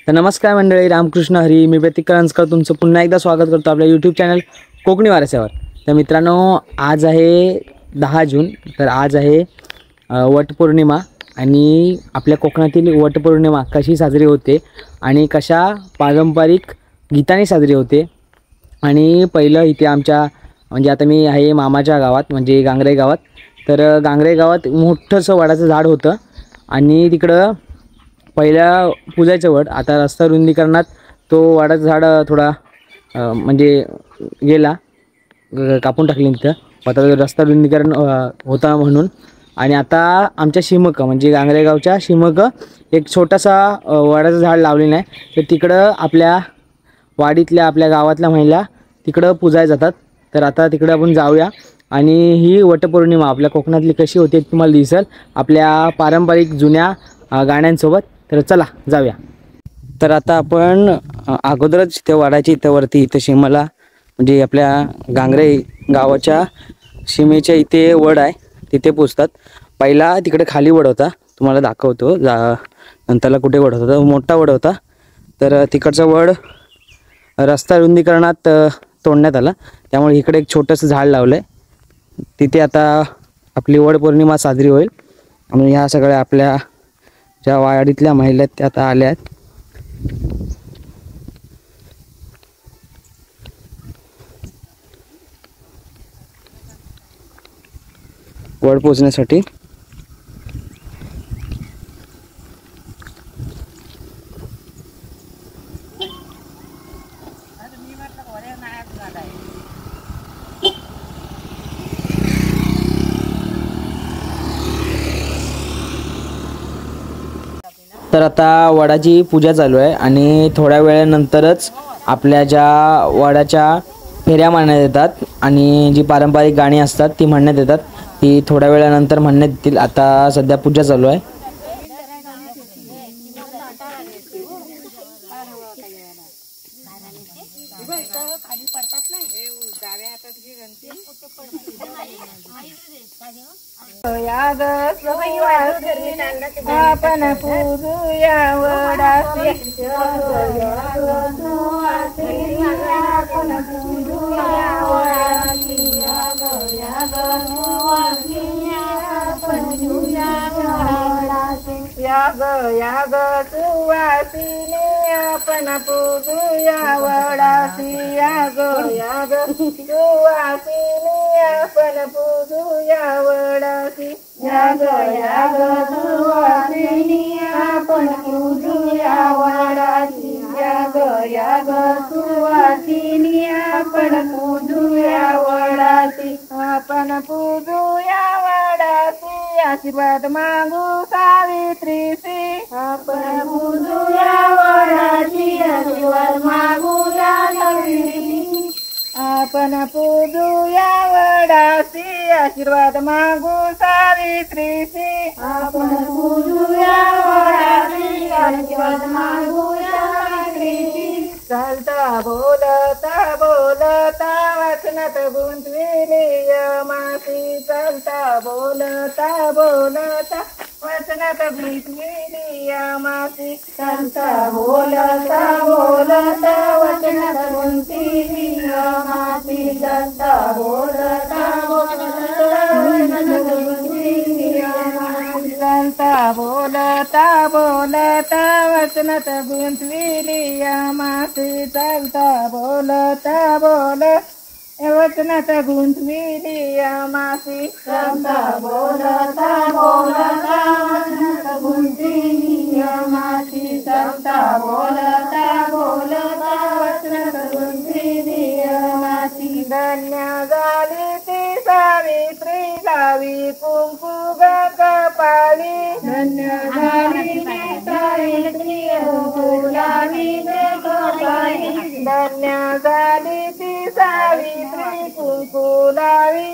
तर नमस्कार मंडळी, रामकृष्ण हरी. मी प्रतीक करंजकर तुमचं पुन्हा एकदा स्वागत करतो आपल्या यूट्यूब चॅनल कोकणी वारसावर. तर मित्रांनो, आज आहे 10 जून. तर आज आहे वटपौर्णिमा. आणि आपल्या कोकणातील वटपौर्णिमा कशी साजरी होते आणि कशा पारंपरिक गीताने साजरी होते. आणि पहिलं इथे आमच्या म्हणजे आता मी आहे मामाच्या गावात, म्हणजे गांगरे गावात. तर गांगरे गावात मोठंसं वडाचं झाड होतं आणि तिकडं पहिल्या पूजायचं वड. आता रस्ता रुंदीकरणात तो वडाचं झाड थोडा म्हणजे गेला, कापून टाकली तिथं. आता रस्ता रुंदीकरण होता म्हणून. आणि आता आमच्या शिमक म्हणजे गांगरेगावच्या शिमक एक छोटासा वडाचं झाड लावलेलं आहे. तर तिकडं आपल्या वाडीतल्या आपल्या गावातल्या महिला तिकडं पूजायला जातात. तर आता तिकडं आपण जाऊया आणि ही वटपौर्णिमा आपल्या कोकणातली कशी होते तुम्हाला दिसेल आपल्या पारंपरिक जुन्या गाण्यांसोबत. तर चला जाऊया. तर आता आपण अगोदरच त्या वाडाच्या इथं वरती इथं सीमेला म्हणजे आपल्या गांगरे गावाच्या सीमेच्या इथे वड आहे, तिथे पोचतात. पहिला तिकडे खाली वड होता, तुम्हाला दाखवतो नंतरला कुठे वड होता. मोठा वड होता. तर तिकडचा वड रस्ता रुंदीकरणात तोडण्यात आला, त्यामुळे इकडे एक छोटंसं झाड लावलं आहे. तिथे आता आपली वटपौर्णिमा साजरी होईल. आणि ह्या सगळ्या आपल्या ज्या वाडीतल्या महिला आहेत त्या आता आल्या आहेत. वड पोचण्यासाठी. तर आता वडाची पूजा चालू आहे आणि थोड्या वेळानंतरच आपल्या ज्या वडाच्या फेऱ्या म्हणण्यात येतात आणि जी पारंपरिक गाणी असतात ती म्हणण्यात येतात, ती थोड्या वेळानंतर म्हणण्यात येतील. आता सध्या पूजा चालू आहे. आपण पूजूया वडासी, आपण पूजूया वडासी, या ग सुवासिनी आपण पूजूया वडासी, या ग सुवासिनी आपण पूजूया वडासी, या ग सुवासिनी आपण पूजूया वडासी, या ग सुवासिनी आपण पूजूया वडासी, आपण पूजूया वडासी. आशीर्वाद मागू सावित्रीसी, आपण पूजूया वडासी, आशीर्वाद मागूया सावित्रीसी, आपण पूजूया वडासी, आशीर्वाद मागू सावित्रीसी, आपण पूजूया वडासी, आशीर्वाद मागूया सावित्रीसी. चालता बोलता वचनात गुंतविली मासी, चालता बोलता वचनात गुंतविली मासी, चालता बोलता वचनात गुंतविली मासी, चालता बोलता वचनात गुंतविली मासी, चालता बोलता वचनात गुंतविली मासी, चालता बोलता वचनात गुंतविली मासी, चालता बोलता वचनात गुंतविली मासी, चालता बोलता वचनात गुंतविली मासी. धन्य झाली ती सावित्री लावी कुंकू कपाळी, धन्य झाली ती सावित्री कुंकू लावी कपाळी, धन्य झाली ती सावित्री कुंकू लावी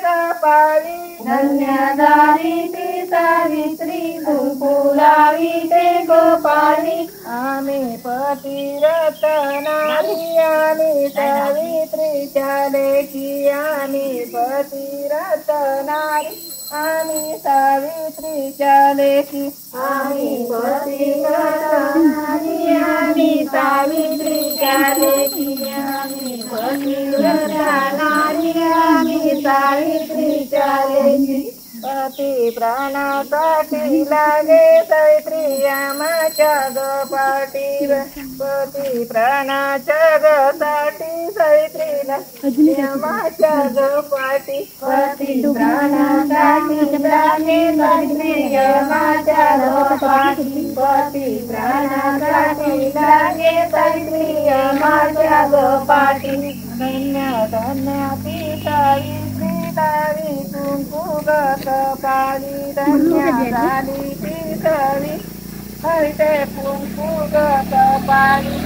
कपाळी, धन्य झाली ती सावित्री कुंकू लावी कपाळी. आम्ही पतिव्रत नारी, आम्ही सावित्रीच्या लेकी, आम्ही पतिव्रत नारी, आम्ही सावित्रीच्या लेकी, आम्ही पतिव्रत नारी, सावित्रीच्या लेकी आम्ही पतिव्रता नारी आम्ही सावित्रीच्या लेकी पती प्राणासाठी लागे सावित्री आमाच्या ग पाठीवर पती प्राणाच्या ग साठी सावित्रीला आमाच्या ग पाठी पती प्राणासाठी लागे सावित्री आमाच्या ग पाठी पती प्राणासाठी लागे सावित्री आमाच्या ग पाठी धन्य धन्य ती सावित्री दावी कुंकू कपाळी धन्य झाली ती सावी हरिते कुंकू कपाळी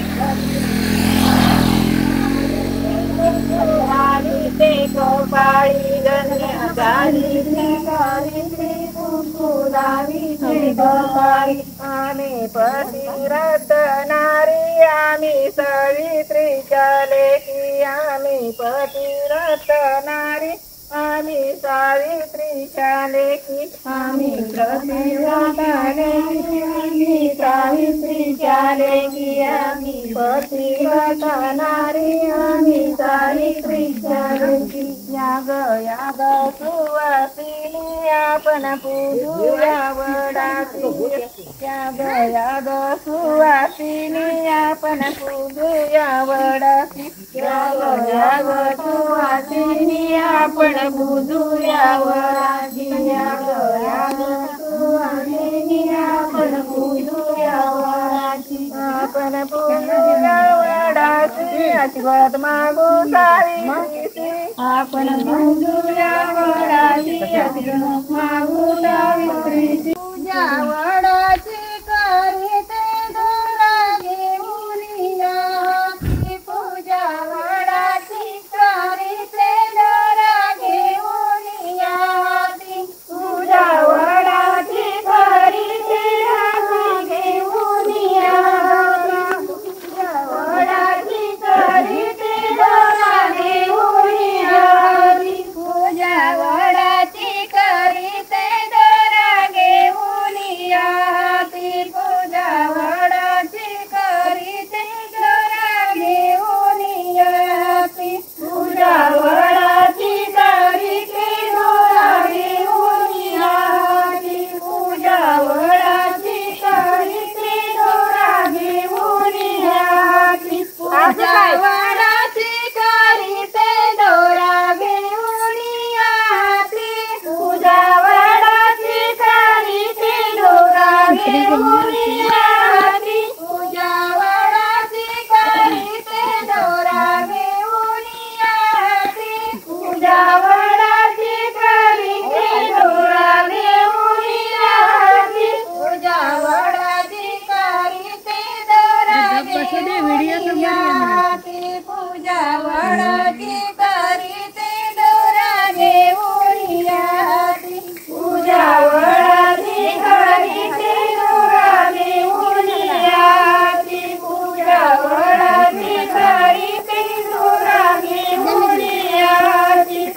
झाली ते कपाळी धन्य झाली ती सावित्री कुंकू दावी ते कपाळी आम्ही पतिव्रत नारी आम्ही सावित्रीच्या लेकी आम्ही पतिव्रत नारी आम्ही सावित्रीच्या लेकी आम्ही पतिव्रत लेकी आम्ही सावित्रीच्या लेकी आम्ही पतिव्रत नारी आम्ही सावित्रीच्या लेकी याग सुवासिनी आपण पूजूया वडाची याग सुवासिनी आपण पूजूया वडाची याग सुवासिनी आपण पूजूया वडाची याग सुवासिनी आपण पूजूया वडाची आपण पूजूया वडाची आशीर्वाद मागू सावित्रीची आपण पूजूया वडाची आशीर्वाद मागू सावित्रीची पूजा वडाची करीते दोरा घेऊन या पूजा वडाची करीते दोरा घेऊन या पूजा वडाची करीते दोरा घेऊन या पूजा वडाची करीते दोरा घेऊन या पूजा वडाची करीते दोरा घेऊन या पूजा वडाची करीते दोरा घेऊन या पूजा वडाची करीते दोरा घेऊन या पूजा वडाची करीते दोरा घेऊन या पूजा वडाची करीते दोरा घेऊन या पूजा वडाची करीते दोरा घेऊन या पूजा वडाची करीते दोरा घेऊन या पूजा वडाची करीते दोरा घेऊन या पूजा वडाची करीते दोरा घेऊन या पूजा वडाची करीते दोरा घेऊन या पूजा वडाची करीते दोरा घेऊन या पूजा वडाची करीते दोरा घेऊन या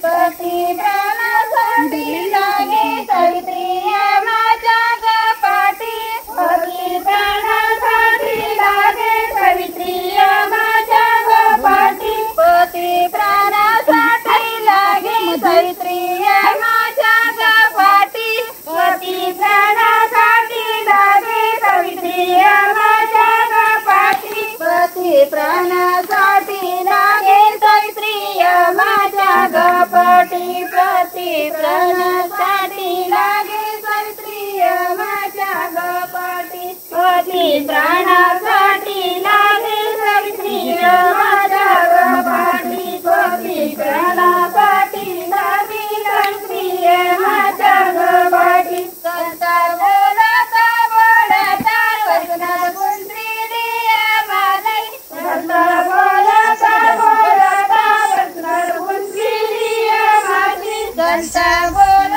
पती प्राणासाठी लागे सावित्री आमाच्या ग पाठी पती प्राणासाठी लागे सावित्री आमाच्या ग पाठी पती प्राणासाठी लागे सावित्री आमाच्या ग पाठी पती प्राणासाठी लागे सावित्री आमाच्या ग पाठी पती प्राणासाठी लागे सावित्री आमाच्या ग पाठी पती प्राणासाठी लागे सावित्री आमाच्या ग पाठी पती प्राणासाठी लागे सावित्री आमाच्या ग पाठी पती प्राणासाठी लागे सावित्री आमाच्या ग पाठी संता बोलता बोलता वचनात गुंतली मालाई संता बोलता बोलता वचनात गुंतली माझी संता बोल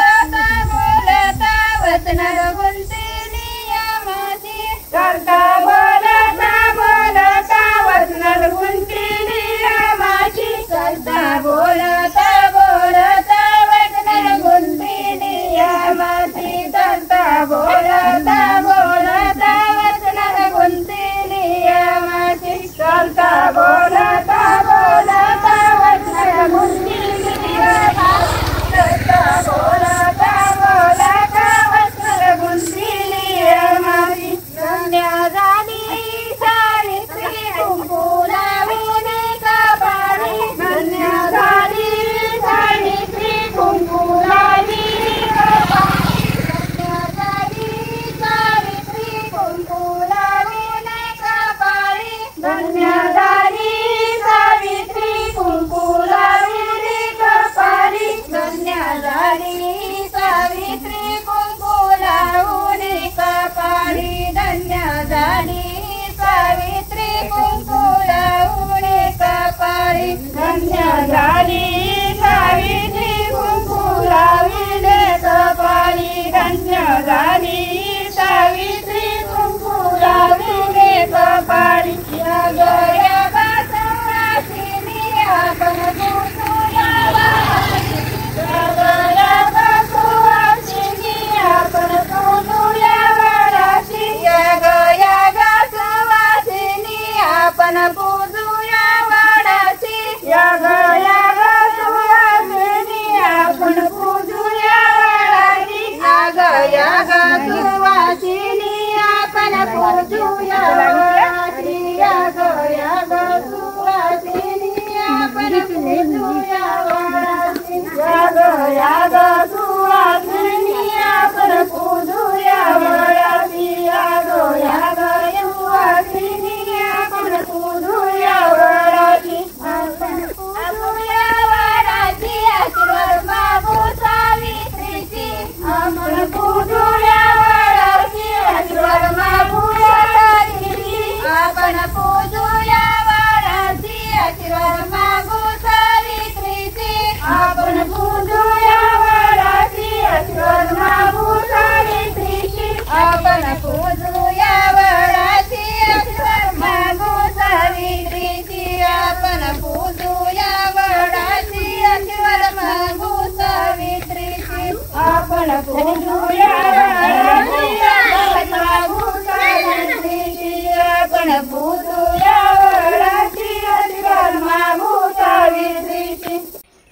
आपण पूजूया वडाची आशीर्वाद मागू सावित्रीची आपण पूजूया वडाची आशीर्वाद मागू सावित्रीची आपण पूजूया वडाची आशीर्वाद मागू सावित्रीची आपण पूजूया वडाची आशीर्वाद मागू सावित्रीची आपण पूजूया वडाची आशीर्वाद मागू सावित्रीची आपण पूजूया वडाची आशीर्वाद मागू सावित्रीची.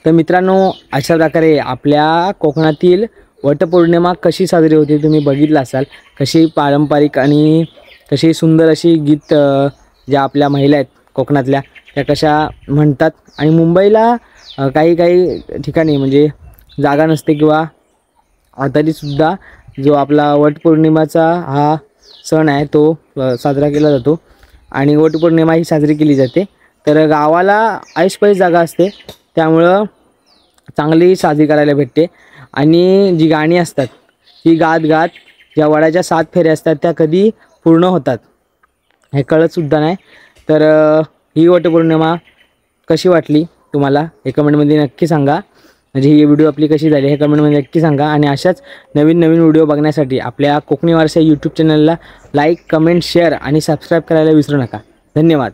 तर मित्रांनो, अशा प्रकारे आपल्या कोकणातील वटपौर्णिमा कशी साजरी होते तुम्ही बघितलं असाल. कशी पारंपरिक आणि कशी सुंदर अशी गीत ज्या आपल्या महिला आहेत कोकणातल्या त्या कशा म्हणतात. आणि मुंबईला काही काही ठिकाणी म्हणजे जागा नसते किंवा तरीसुद्धा जो आपला वटपौर्णिमाचा हा सण आहे तो साजरा केला जातो आणि वटपौर्णिमा ही साजरी केली जाते. तर गावाला ऐसपैस जागा असते त्यामुळं चांगली साजरी करायला भेटते. आणि जी गाणी असतात ती गात गात ज्या वडाच्या 7 फेऱ्या असतात त्या कधी पूर्ण होतात हे कळतसुद्धा नाही. तर ही वटपौर्णिमा कशी वाटली तुम्हाला हे कमेंटमध्ये नक्की सांगा. म्हणजे ही व्हिडिओ आपली कशी झाली हे कमेंटमध्ये नक्की सांगा. आणि अशाच नवीन नवीन व्हिडिओ बघण्यासाठी आपल्या कोकणी वारसा यूट्यूब चॅनलला लाईक, कमेंट, शेअर आणि सबस्क्राईब करायला विसरू नका. धन्यवाद.